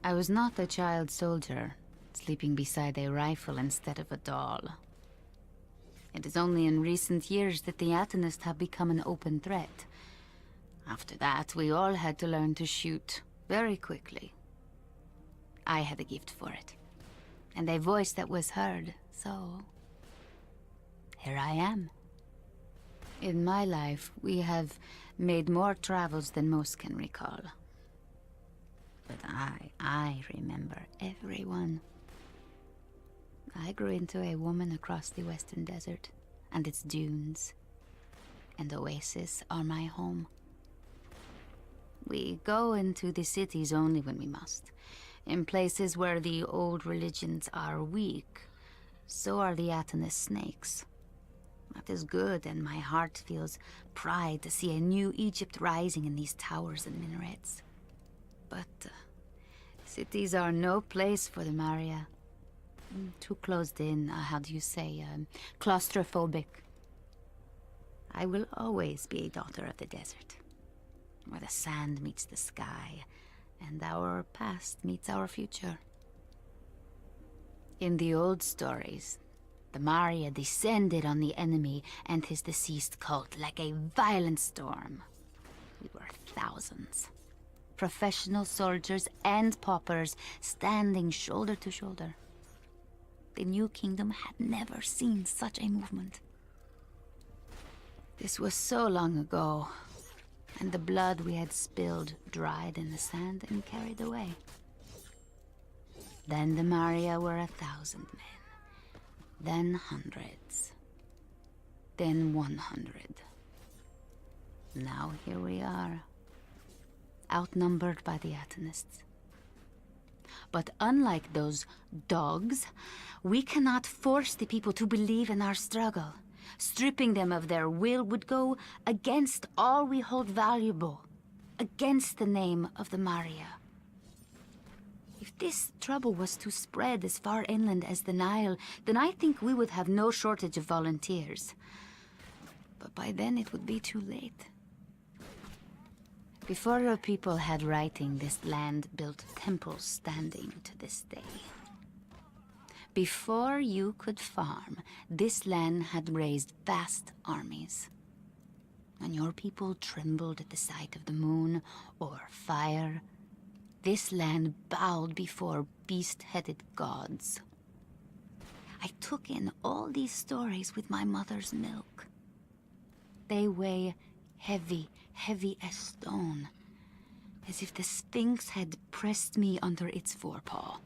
I was not a child soldier, sleeping beside a rifle instead of a doll. It is only in recent years that the Atenists have become an open threat. After that, we all had to learn to shoot very quickly. I had a gift for it, and a voice that was heard, so here I am. In my life, we have made more travels than most can recall. But I remember everyone. I grew into a woman across the western desert, and its dunes and oasis are my home. We go into the cities only when we must, in places where the old religions are weak. So are the Atenist snakes. That is good, and my heart feels pride to see a new Egypt rising in these towers and minarets. But cities are no place for the Maria. Too closed in, how do you say, claustrophobic. I will always be a daughter of the desert, where the sand meets the sky, and our past meets our future. In the old stories, the Maria descended on the enemy and his deceased cult like a violent storm. We were thousands. Professional soldiers and paupers standing shoulder to shoulder. The New Kingdom had never seen such a movement. This was so long ago, and the blood we had spilled dried in the sand and carried away. Then the Maria were 1,000 men, then hundreds, then 100. Now here we are, outnumbered by the Atenists. But unlike those dogs, we cannot force the people to believe in our struggle. Stripping them of their will would go against all we hold valuable, against the name of the Maria. If this trouble was to spread as far inland as the Nile, then I think we would have no shortage of volunteers. But by then it would be too late. Before your people had writing, this land built temples standing to this day. Before you could farm, this land had raised vast armies. When your people trembled at the sight of the moon or fire, this land bowed before beast-headed gods. I took in all these stories with my mother's milk. They weigh heavy, heavy as stone, as if the Sphinx had pressed me under its forepaw.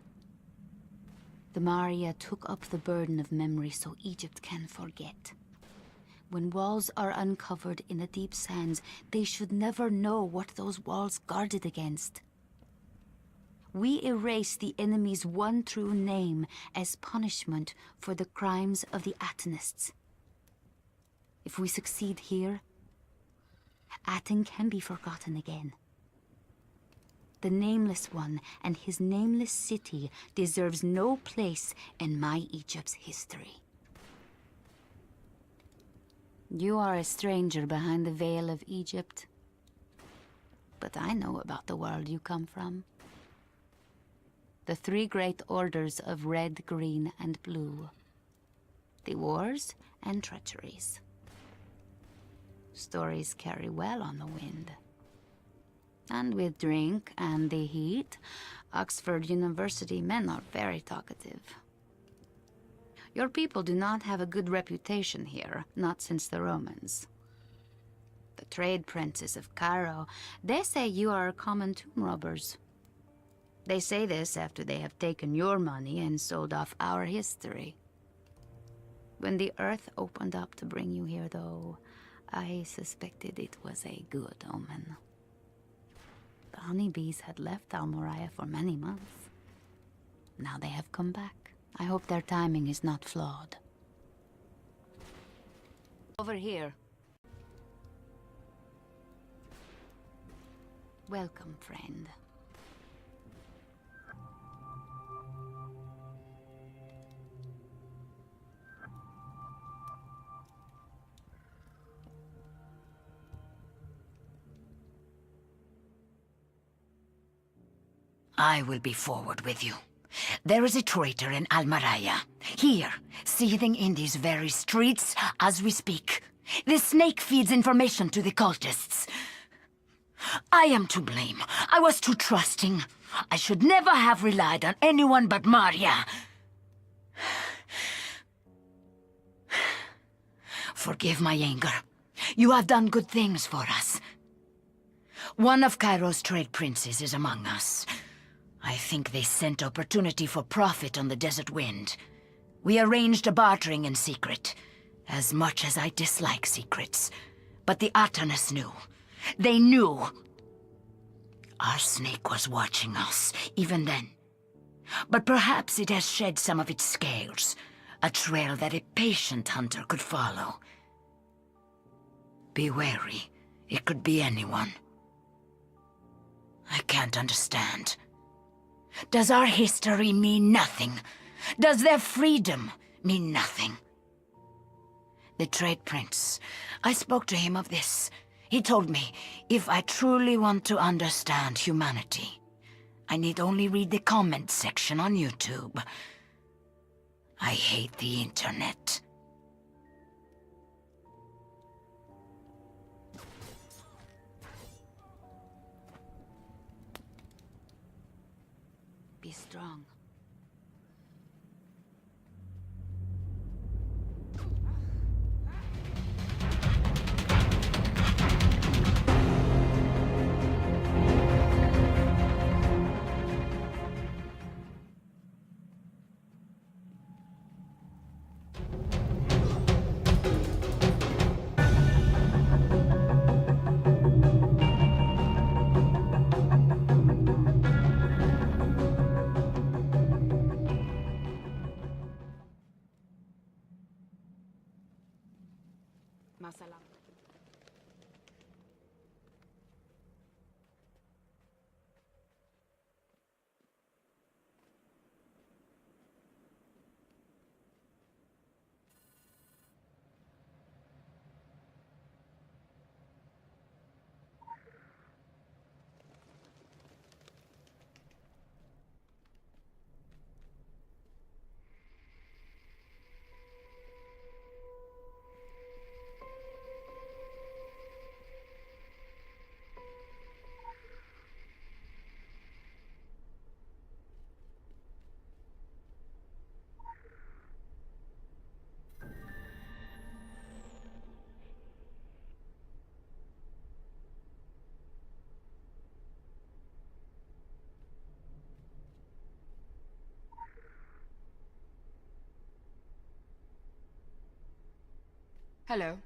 The Maria took up the burden of memory so Egypt can forget. When walls are uncovered in the deep sands, they should never know what those walls guarded against. We erase the enemy's one true name as punishment for the crimes of the Atenists. If we succeed here, Aten can be forgotten again. The Nameless One and his nameless city deserves no place in my Egypt's history. You are a stranger behind the veil of Egypt, but I know about the world you come from. The three great orders of red, green, and blue. The wars and treacheries. Stories carry well on the wind. And with drink and the heat, Oxford University men are very talkative. Your people do not have a good reputation here, not since the Romans. The trade princes of Cairo, they say you are common tomb robbers. They say this after they have taken your money and sold off our history. When the earth opened up to bring you here, though, I suspected it was a good omen. The honeybees had left Almoria for many months. Now they have come back. I hope their timing is not flawed. Over here. Welcome, friend. I will be forward with you. There is a traitor in Almaraya, here, seething in these very streets as we speak. This snake feeds information to the cultists. I am to blame. I was too trusting. I should never have relied on anyone but Maria. Forgive my anger. You have done good things for us. One of Cairo's trade princes is among us. I think they scent opportunity for profit on the desert wind. We arranged a bartering in secret, as much as I dislike secrets. But the Atanas knew. They knew. Our snake was watching us, even then. But perhaps it has shed some of its scales, a trail that a patient hunter could follow. Be wary. It could be anyone. I can't understand. Does our history mean nothing? Does their freedom mean nothing? The trade prince. I spoke to him of this. He told me, if I truly want to understand humanity, I need only read the comment section on YouTube. I hate the internet. Be strong. Masalam. Hello.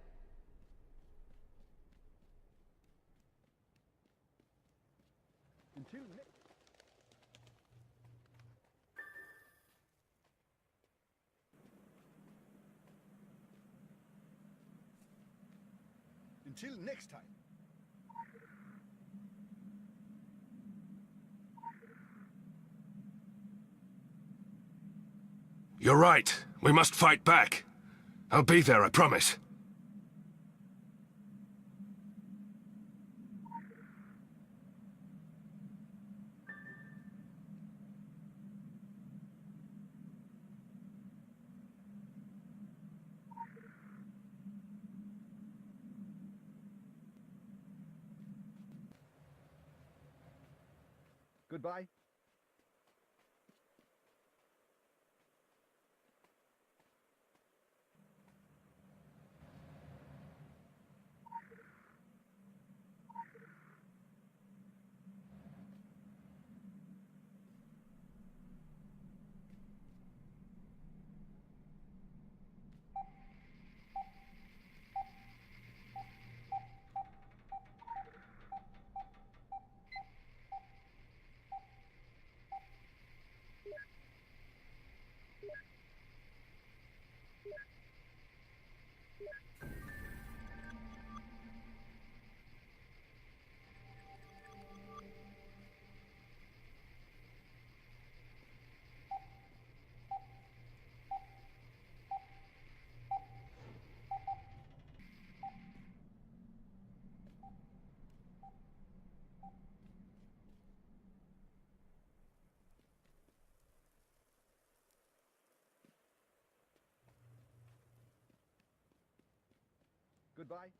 Until next time. You're right. We must fight back. I'll be there, I promise. Goodbye. Goodbye.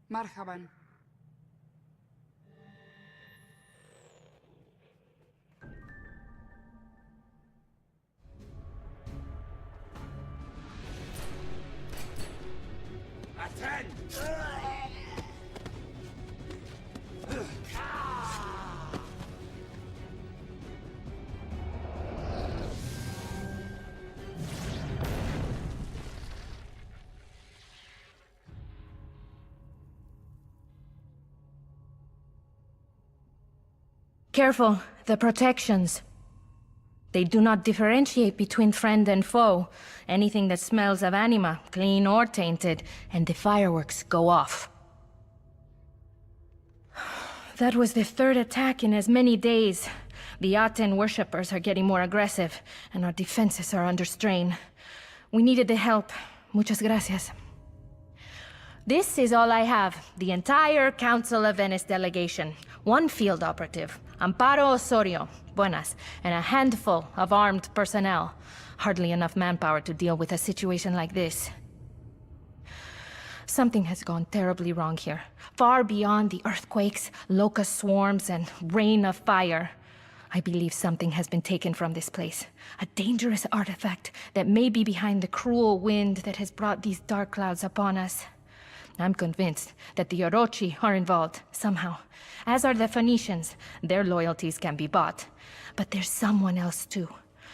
مرحبا. Attend! Careful, the protections. They do not differentiate between friend and foe. Anything that smells of anima, clean or tainted, and the fireworks go off. That was the third attack in as many days. The Aten worshippers are getting more aggressive, and our defenses are under strain. We needed the help. Muchas gracias. This is all I have. The entire Council of Venice delegation. One field operative, Amparo Osorio, buenas, and a handful of armed personnel. Hardly enough manpower to deal with a situation like this. Something has gone terribly wrong here. Far beyond the earthquakes, locust swarms, and rain of fire. I believe something has been taken from this place. A dangerous artifact that may be behind the cruel wind that has brought these dark clouds upon us. I'm convinced that the Orochi are involved, somehow. As are the Phoenicians. Their loyalties can be bought. But there's someone else too.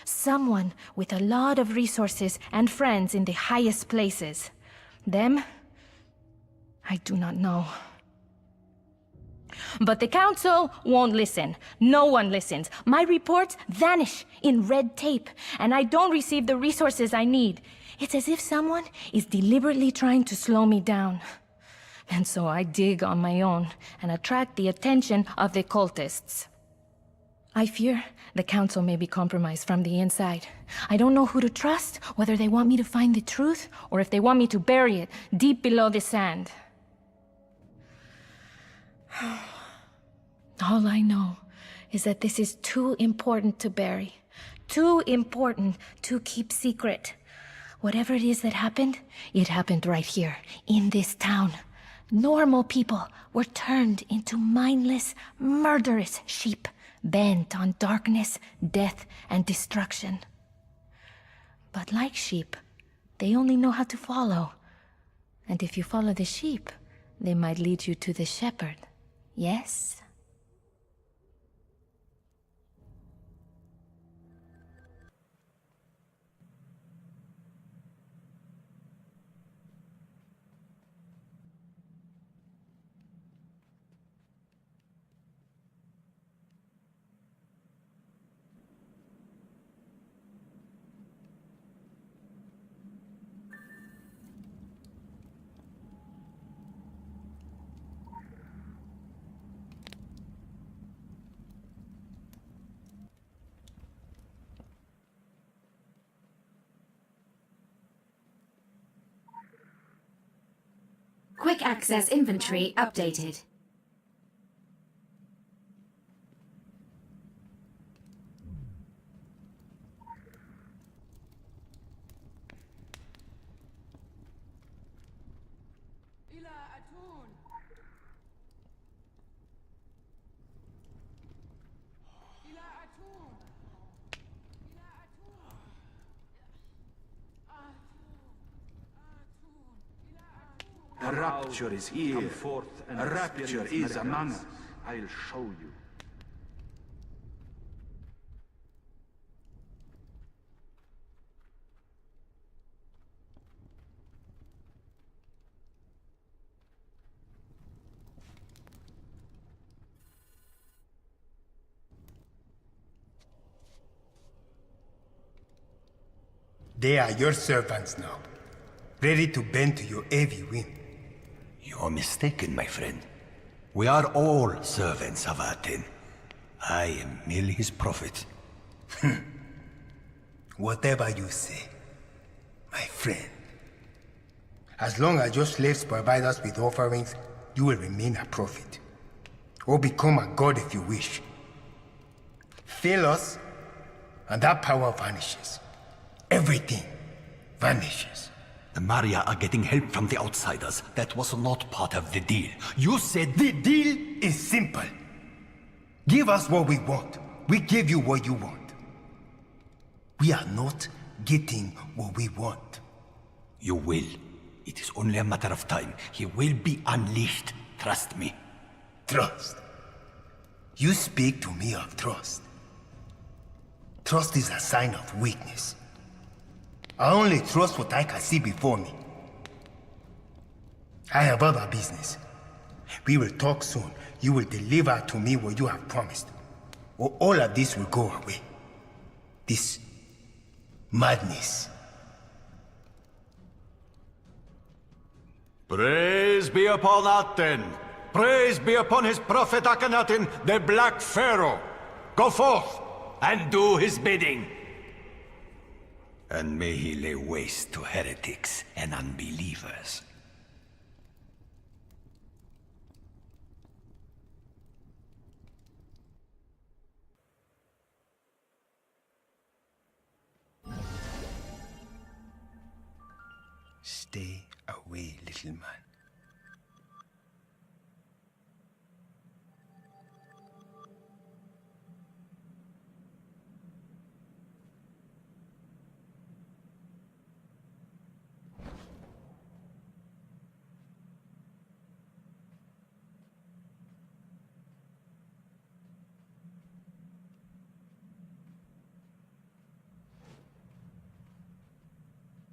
Someone with a lot of resources and friends in the highest places. Them? I do not know. But the Council won't listen. No one listens. My reports vanish in red tape, and I don't receive the resources I need. It's as if someone is deliberately trying to slow me down. And so I dig on my own and attract the attention of the cultists. I fear the Council may be compromised from the inside. I don't know who to trust, whether they want me to find the truth, or if they want me to bury it deep below the sand. All I know is that this is too important to bury. Too important to keep secret. Whatever it is that happened, it happened right here, in this town. Normal people were turned into mindless, murderous sheep, bent on darkness, death, and destruction. But like sheep, they only know how to follow. And if you follow the sheep, they might lead you to the shepherd. Yes? Quick access inventory updated. A rapture is here. A rapture is among us. I'll show you. They are your servants now, ready to bend to your heavy whim. You're mistaken, my friend. We are all servants of Aten. I am merely his prophet. Whatever you say, my friend. As long as your slaves provide us with offerings, you will remain a prophet. Or become a god if you wish. Fail us, and that power vanishes. Everything vanishes. The Maria are getting help from the outsiders. That was not part of the deal. You said the deal is simple. Give us what we want. We give you what you want. We are not getting what we want. You will. It is only a matter of time. He will be unleashed. Trust me. Trust? You speak to me of trust. Trust is a sign of weakness. I only trust what I can see before me. I have other business. We will talk soon. You will deliver to me what you have promised. Or all of this will go away. This madness. Praise be upon Aten. Praise be upon his prophet Akhenaten, the Black Pharaoh. Go forth and do his bidding. And may he lay waste to heretics and unbelievers. Stay away, little man.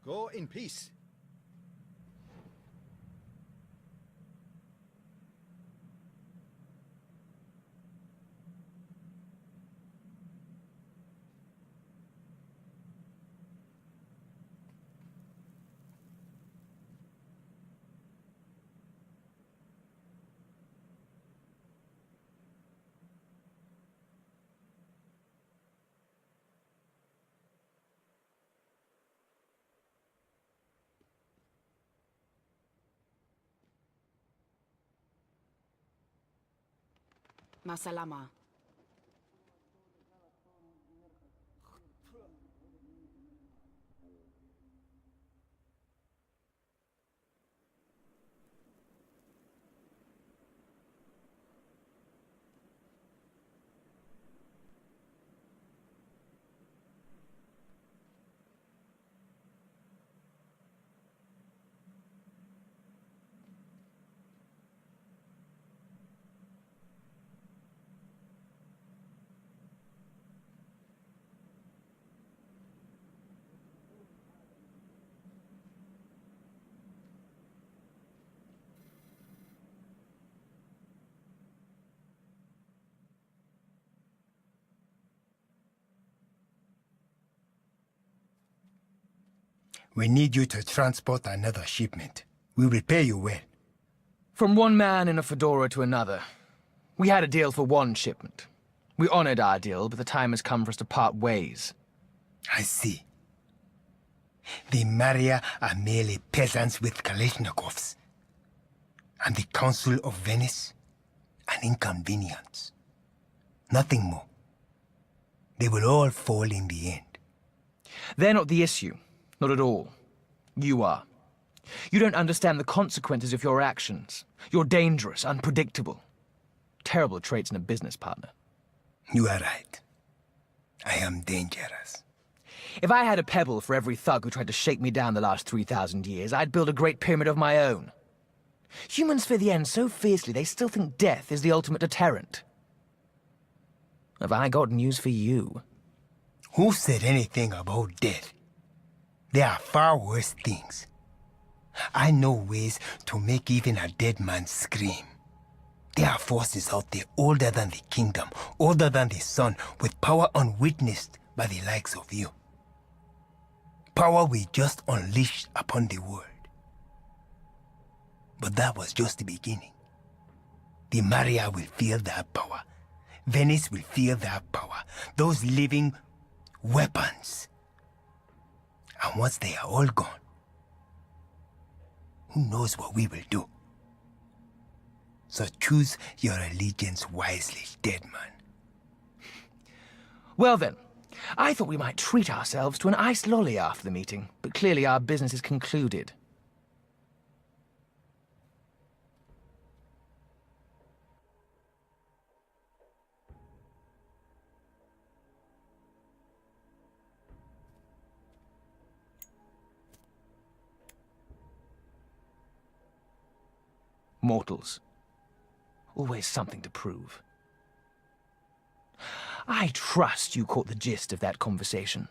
Go in peace. Masalama. We need you to transport another shipment. We will pay you well. From one man in a fedora to another. We had a deal for one shipment. We honored our deal, but the time has come for us to part ways. I see. The Maria are merely peasants with Kalashnikovs. and the Council of Venice an inconvenience. Nothing more. They will all fall in the end. They're not the issue. Not at all. You are. You don't understand the consequences of your actions. You're dangerous, unpredictable. Terrible traits in a business partner. You are right. I am dangerous. If I had a pebble for every thug who tried to shake me down the last 3,000 years, I'd build a great pyramid of my own. Humans fear the end so fiercely they still think death is the ultimate deterrent. Have I got news for you? Who said anything about death? There are far worse things. I know ways to make even a dead man scream. There are forces out there older than the kingdom, older than the sun, with power unwitnessed by the likes of you. Power we just unleashed upon the world. But that was just the beginning. The Maria will feel that power. Venice will feel that power. Those living weapons. And once they are all gone, who knows what we will do? So choose your allegiance wisely, dead man. Well then, I thought we might treat ourselves to an iced lolly after the meeting, but clearly our business is concluded. Mortals. Always something to prove. I trust you caught the gist of that conversation.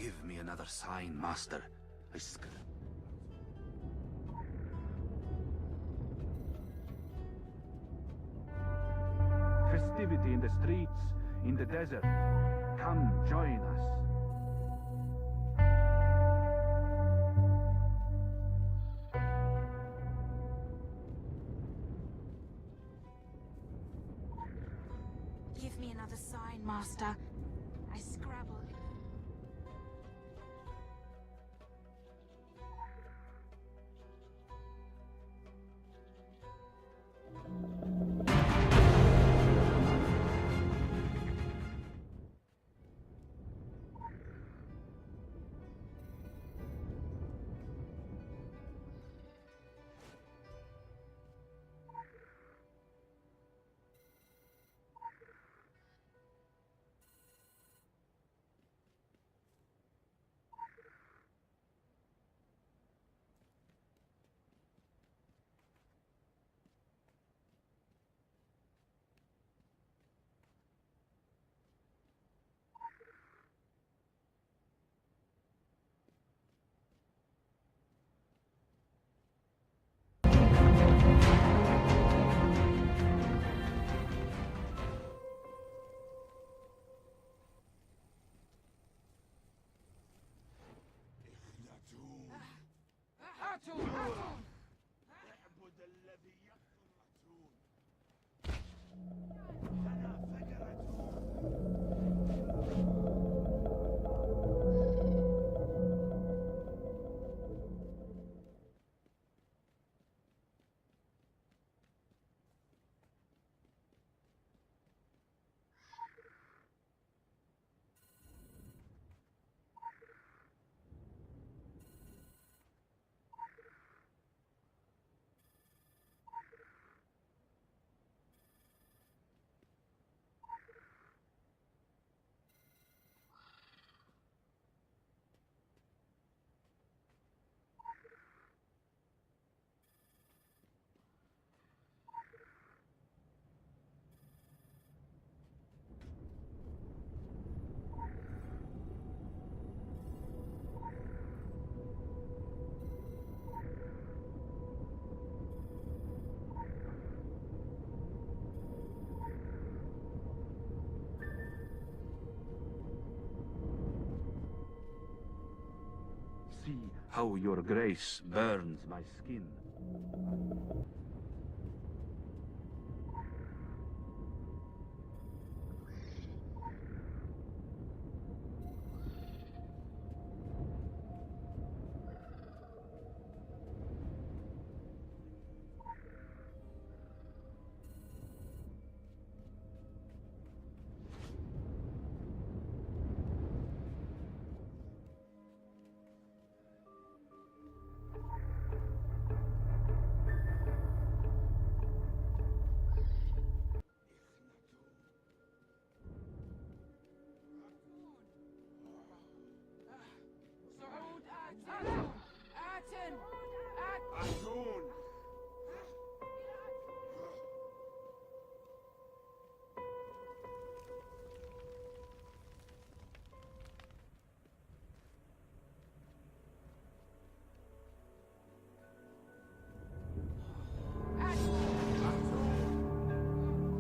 Give me another sign, Master. Festivity in the streets, in the desert. Come, join us. Give me another sign, Master. I scrabble. see how your grace burns my skin.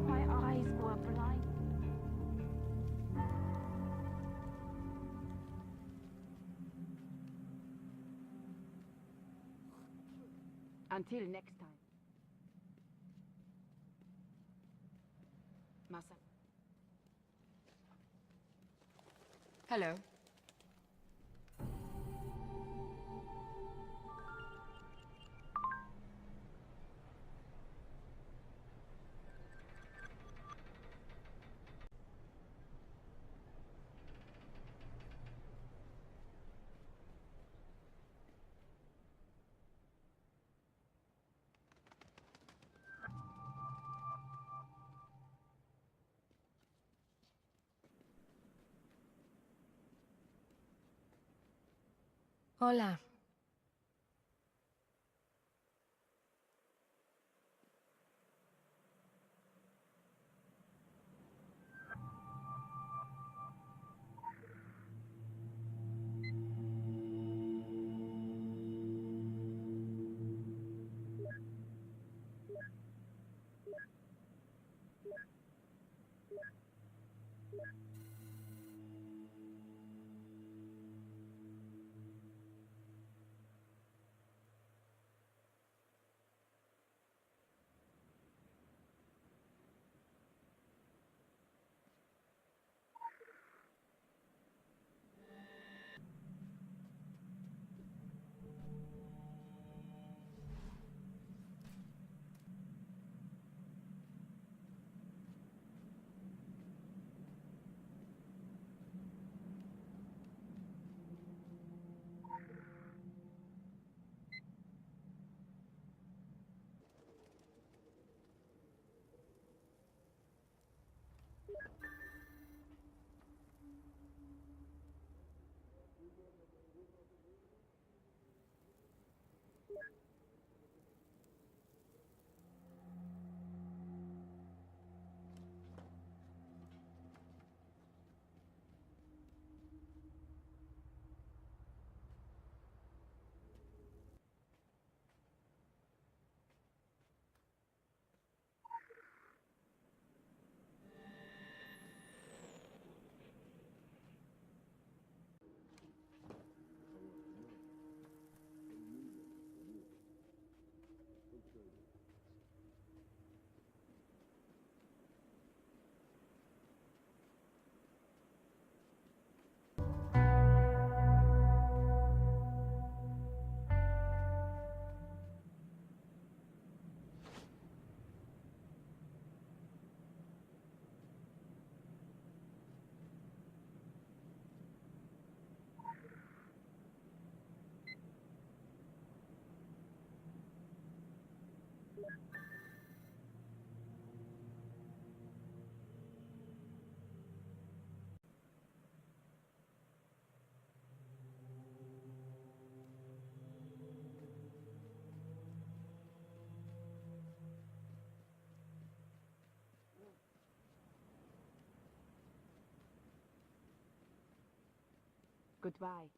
My eyes were blind. Until next time. Masa. Hello. Hola. Goodbye.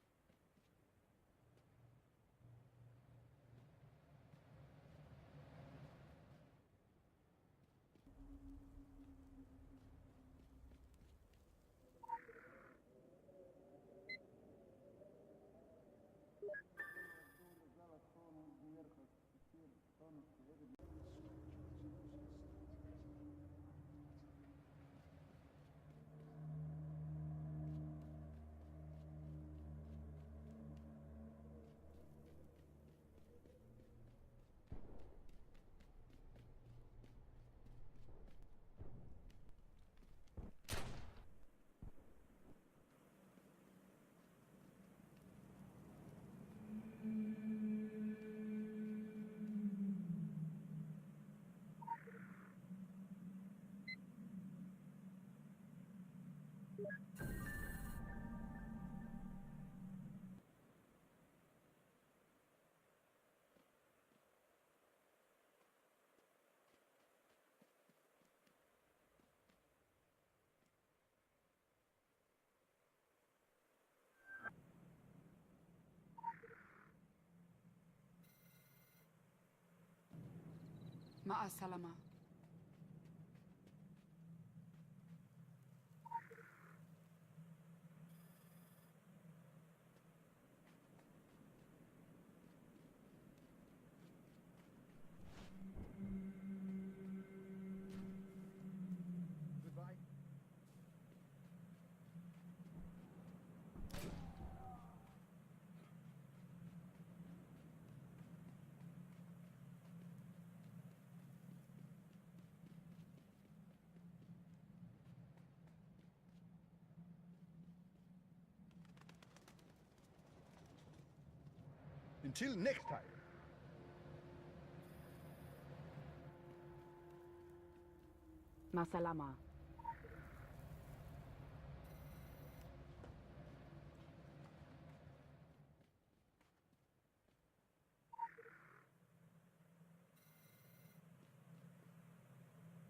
Ma'a salama. Goodbye. Until next time. Masalama.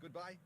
Goodbye.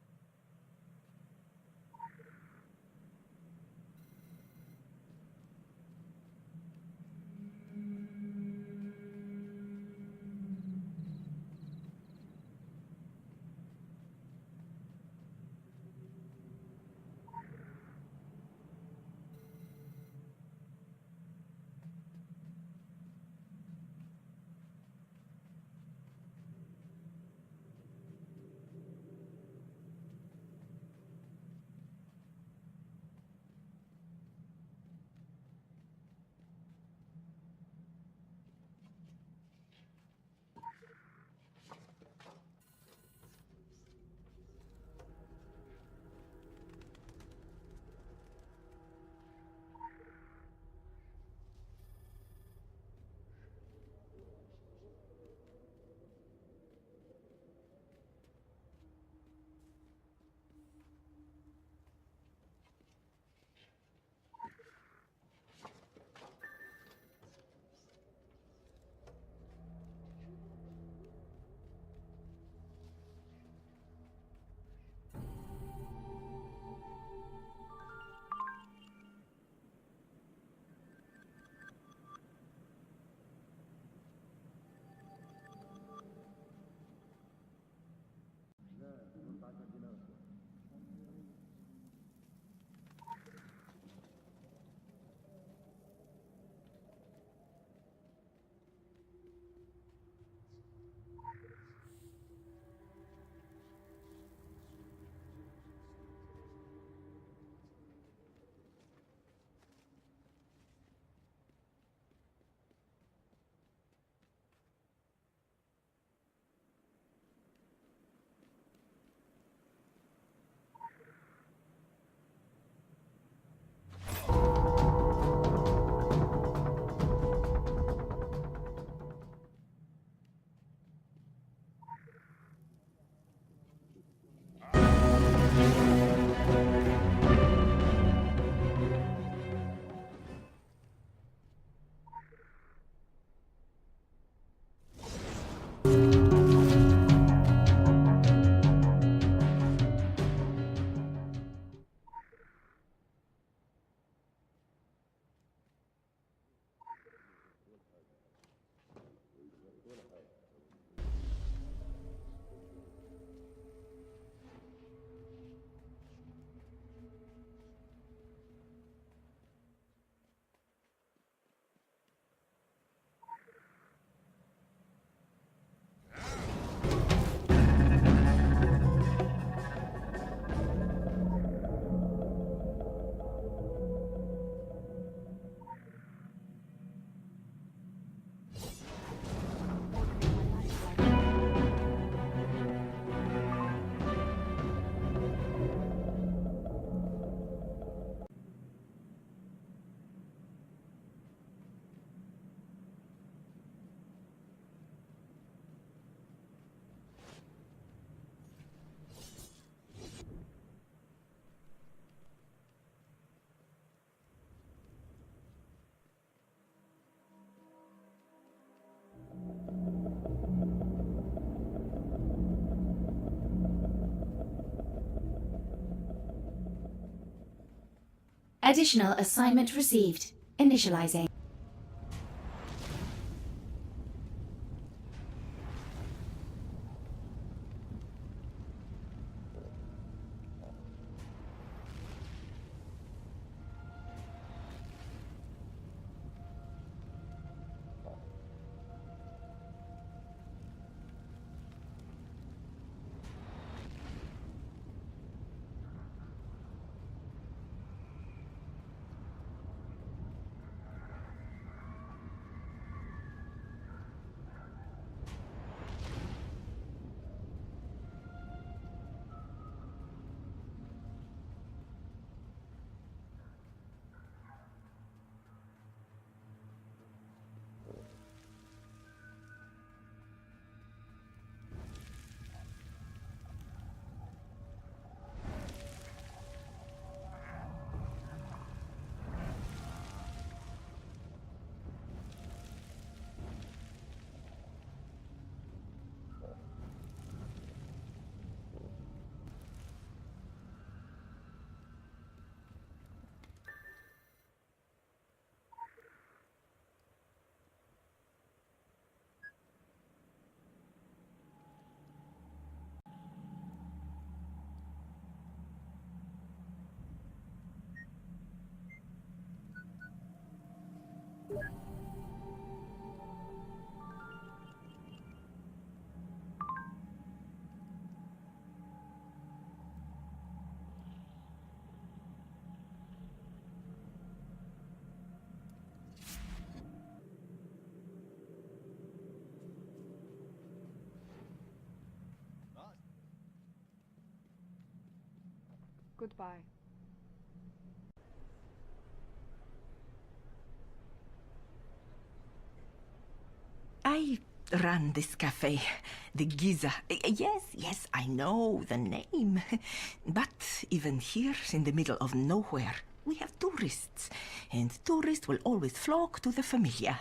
Additional assignment received. Initializing. Goodbye. I run this cafe, the Giza. Yes, I know the name. But even here, in the middle of nowhere, we have tourists. And tourists will always flock to the familiar.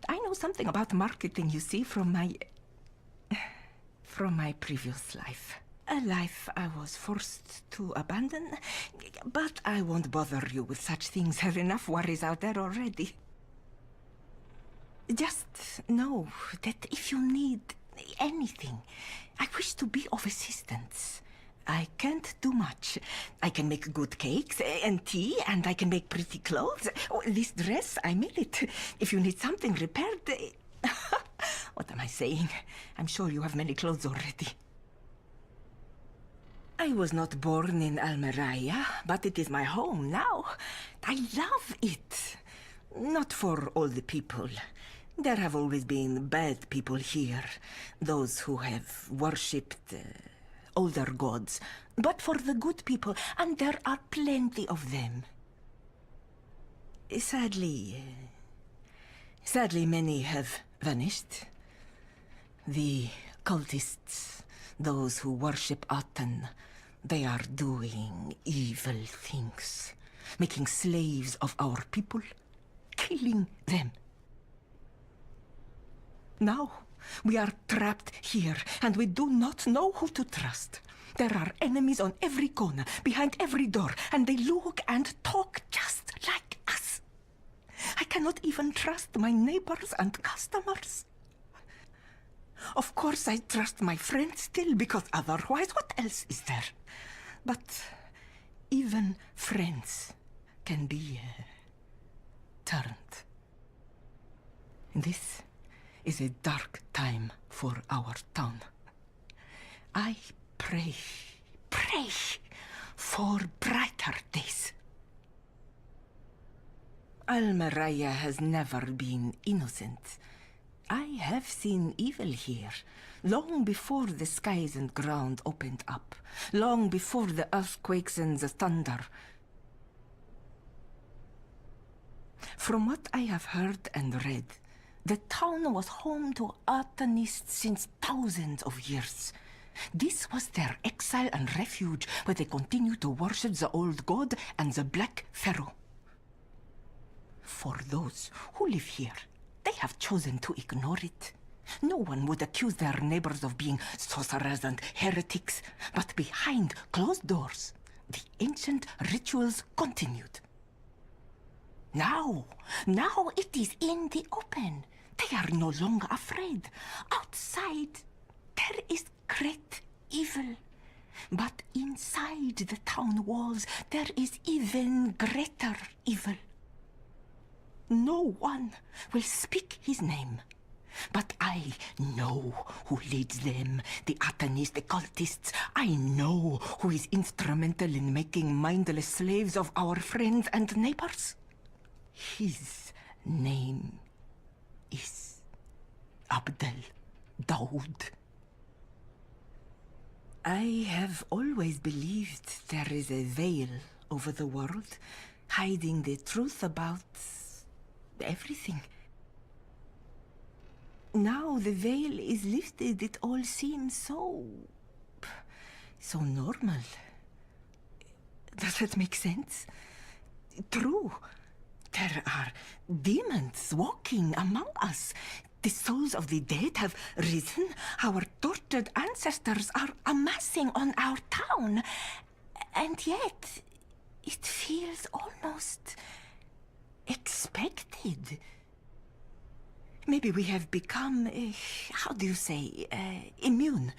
I know something about marketing, you see, from my previous life. A life I was forced to abandon. But I won't bother you with such things. Have enough worries out there already. Just know that if you need anything, I wish to be of assistance. I can't do much. I can make good cakes and tea, and I can make pretty clothes. Oh, this dress, I made it. If you need something repaired... What am I saying? I'm sure you have many clothes already. I was not born in Almeria, but it is my home now. I love it. Not for all the people. There have always been bad people here. Those who have worshipped older gods. But for the good people, and there are plenty of them. Sadly, many have vanished. The cultists, those who worship Aten, they are doing evil things. Making slaves of our people. Killing them. Now, we are trapped here, and we do not know who to trust. There are enemies on every corner, behind every door, and they look and talk just like us. I cannot even trust my neighbors and customers. Of course, I trust my friends still, because otherwise, what else is there? But even friends can be turned. This is a dark time for our town. I pray for brighter days. Almeria has never been innocent. I have seen evil here, long before the skies and ground opened up, long before the earthquakes and the thunder. From what I have heard and read, the town was home to Atenists since thousands of years. This was their exile and refuge, where they continue to worship the old god and the Black Pharaoh. For those who live here, they have chosen to ignore it. No one would accuse their neighbors of being sorcerers and heretics, but behind closed doors, the ancient rituals continued. Now it is in the open. They are no longer afraid. Outside, there is great evil. But inside the town walls, there is even greater evil. No one will speak his name. But I know who leads them, the Atanis, the cultists. I know who is instrumental in making mindless slaves of our friends and neighbors. His name is Abdel Daoud. I have always believed there is a veil over the world, hiding the truth about everything. Now the veil is lifted, it all seems so normal. Does that make sense? True. There are demons walking among us. The souls of the dead have risen. Our tortured ancestors are amassing on our town. And yet, it feels almost expected. Maybe we have become, how do you say, immune.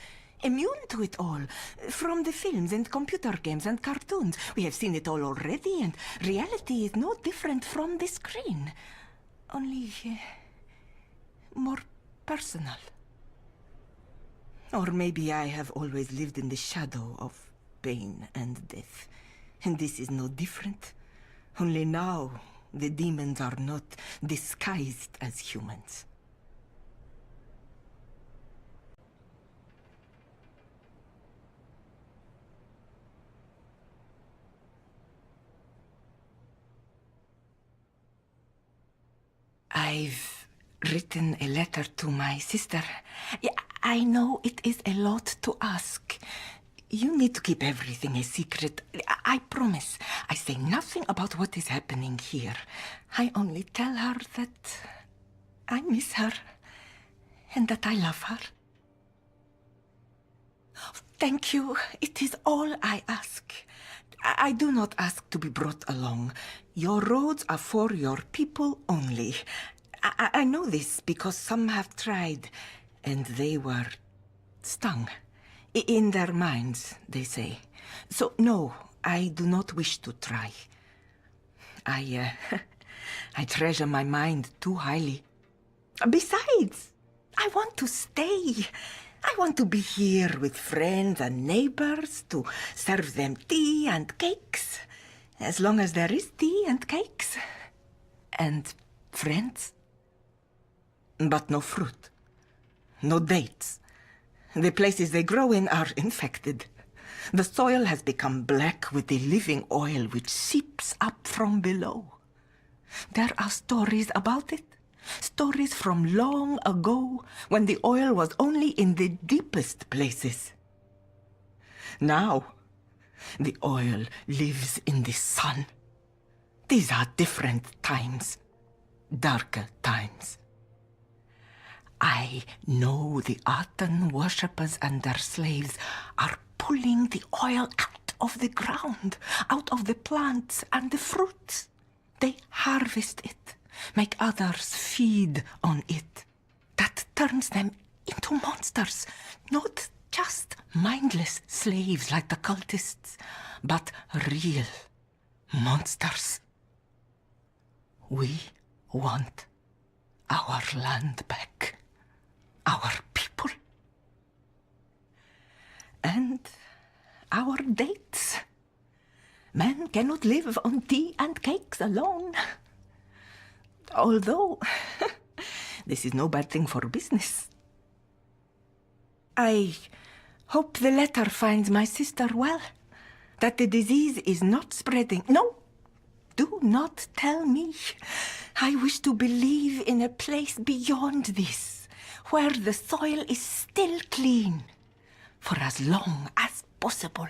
Immune to it all. From the films and computer games and cartoons. We have seen it all already, and reality is no different from the screen. Only more personal. Or maybe I have always lived in the shadow of pain and death. And this is no different. Only now, the demons are not disguised as humans. I've written a letter to my sister. Yeah, I know it is a lot to ask. You need to keep everything a secret. I promise. I say nothing about what is happening here. I only tell her that I miss her and that I love her. Thank you. It is all I ask. I do not ask to be brought along. Your roads are for your people only. I know this because some have tried, and they were stung. In their minds, they say. So, no, I do not wish to try. I treasure my mind too highly. Besides, I want to stay. I want to be here with friends and neighbors to serve them tea and cakes. As long as there is tea and cakes. And friends. But no fruit. No dates. The places they grow in are infected. The soil has become black with the living oil which seeps up from below. There are stories about it. Stories from long ago, when the oil was only in the deepest places. Now, the oil lives in the sun. These are different times. Darker times. I know the Aten worshippers and their slaves are pulling the oil out of the ground, out of the plants and the fruits. They harvest it, make others feed on it. That turns them into monsters, not just mindless slaves like the cultists, but real monsters. We want our land back. Our people. And our dates. Man cannot live on tea and cakes alone. Although, this is no bad thing for business. I hope the letter finds my sister well. That the disease is not spreading. No, do not tell me. I wish to believe in a place beyond this. Where the soil is still clean for as long as possible.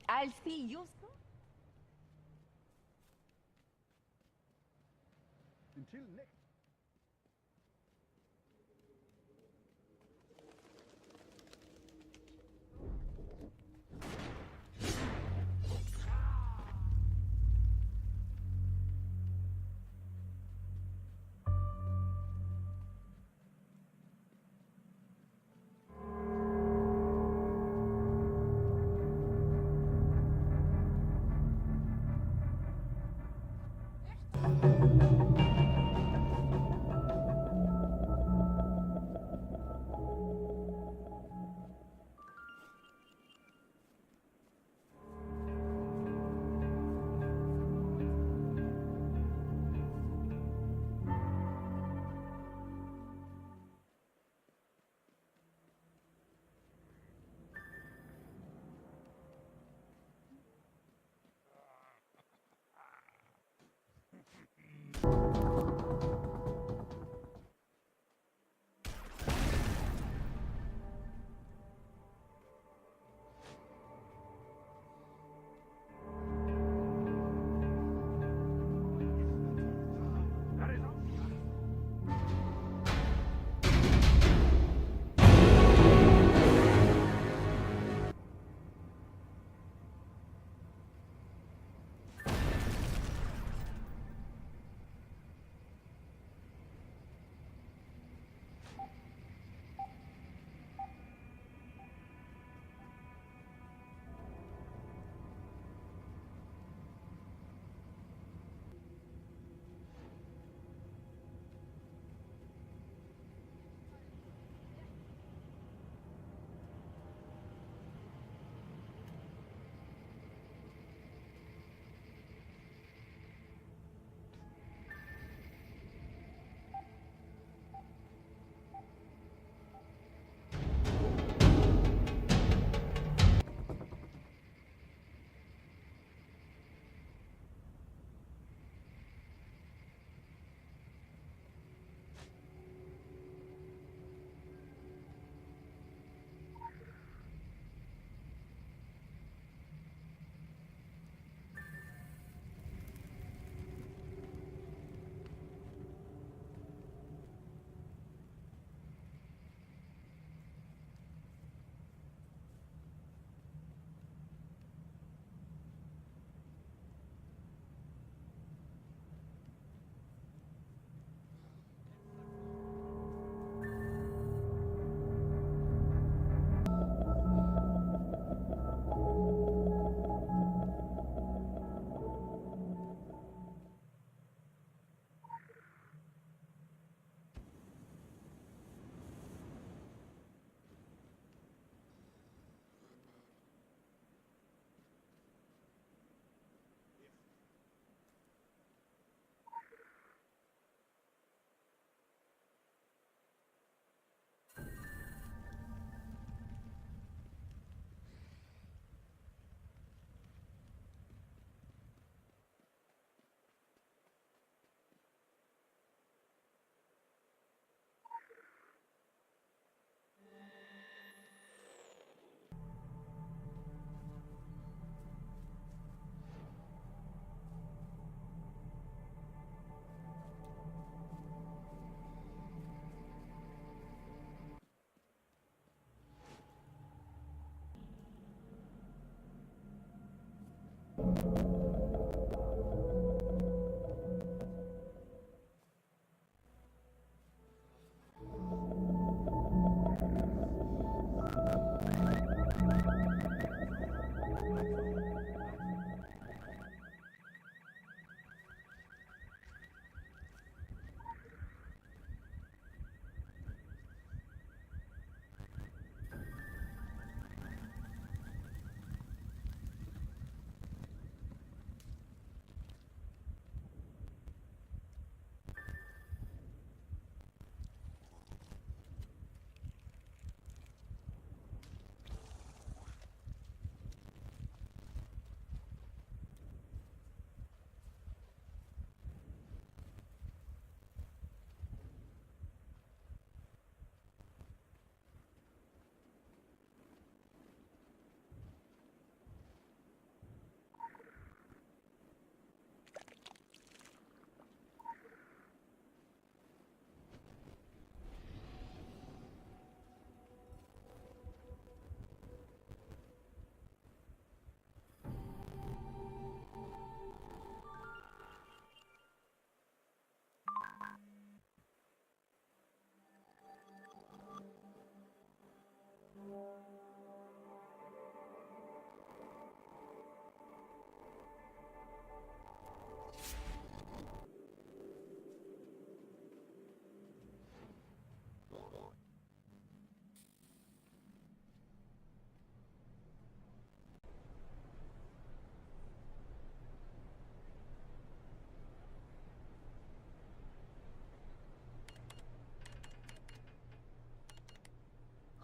I'll see you soon. Until next.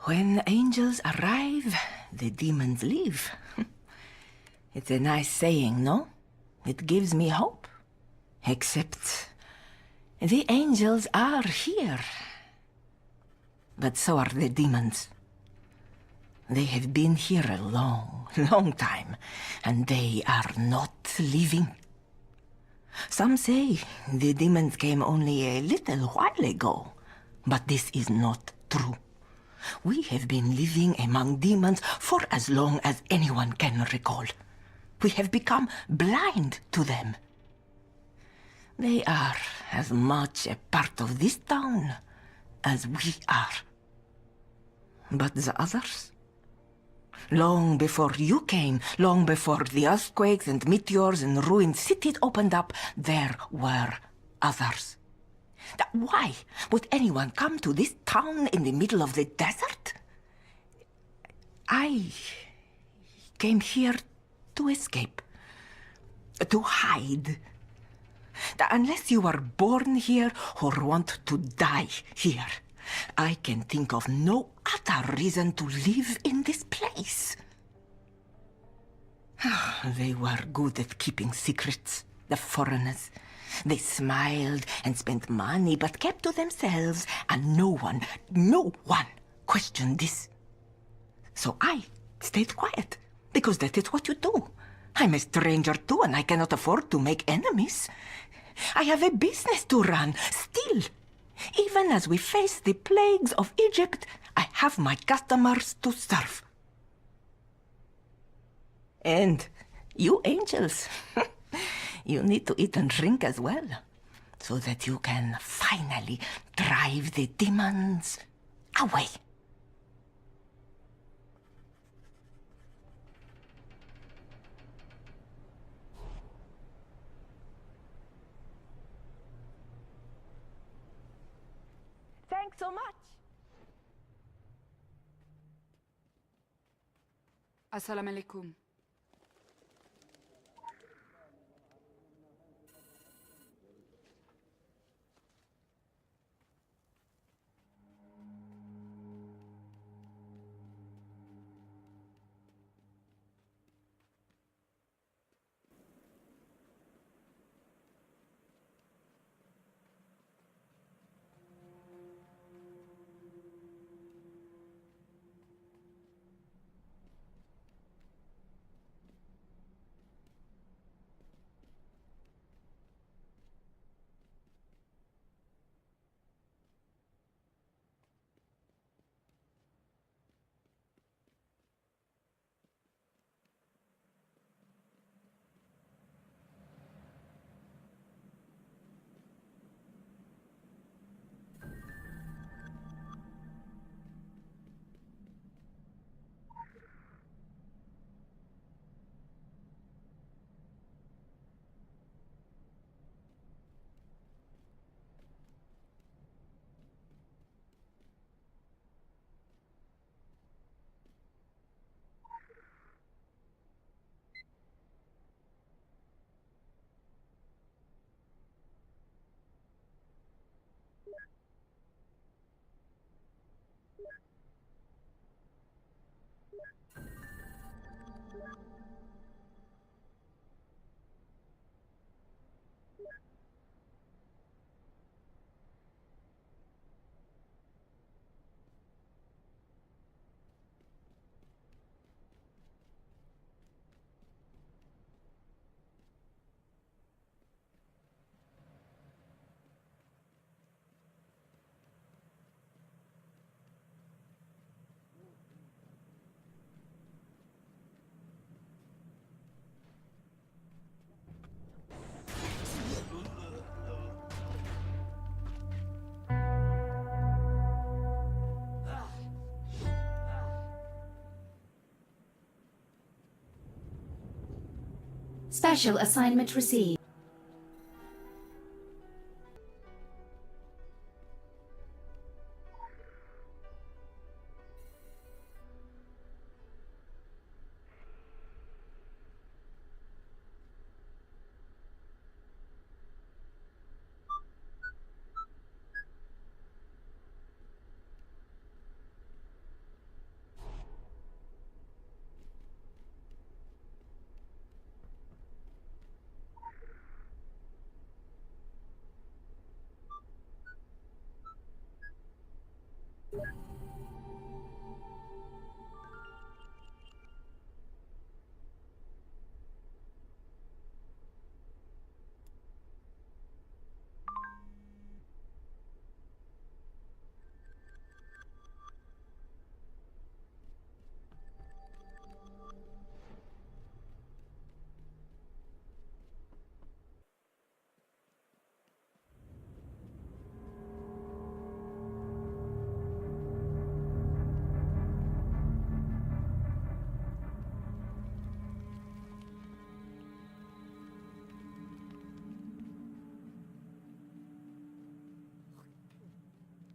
When angels arrive, the demons leave. It's a nice saying, no? It gives me hope. Except the angels are here. But so are the demons. They have been here a long, long time, and they are not leaving. Some say the demons came only a little while ago, but this is not true. We have been living among demons for as long as anyone can recall. We have become blind to them. They are as much a part of this town as we are. But the others? Long before you came, long before the earthquakes and meteors and ruined cities opened up, there were others. Why would anyone come to this town in the middle of the desert? I came here to escape, to hide. Unless you were born here or want to die here, I can think of no other reason to live in this place. They were good at keeping secrets, the foreigners. They smiled and spent money, but kept to themselves, and no one questioned this. So I stayed quiet, because that is what you do. I'm a stranger too, and I cannot afford to make enemies. I have a business to run, still. Even as we face the plagues of Egypt, I have my customers to serve. And you angels, you need to eat and drink as well, so that you can finally drive the demons away. Thanks so much. Assalamu alaikum. Special assignment received.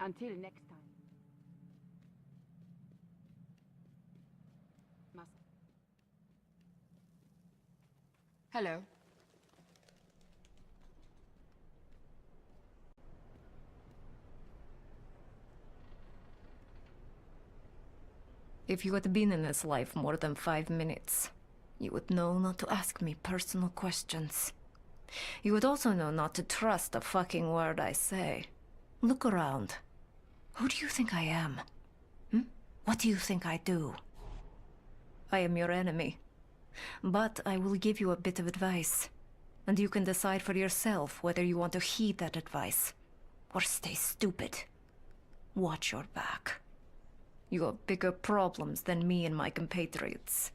Until next time. Hello. If you had been in this life more than 5 minutes, you would know not to ask me personal questions. You would also know not to trust a fucking word I say. Look around. Who do you think I am? What do you think I do? I am your enemy. But I will give you a bit of advice. And you can decide for yourself whether you want to heed that advice or stay stupid. Watch your back. You have bigger problems than me and my compatriots.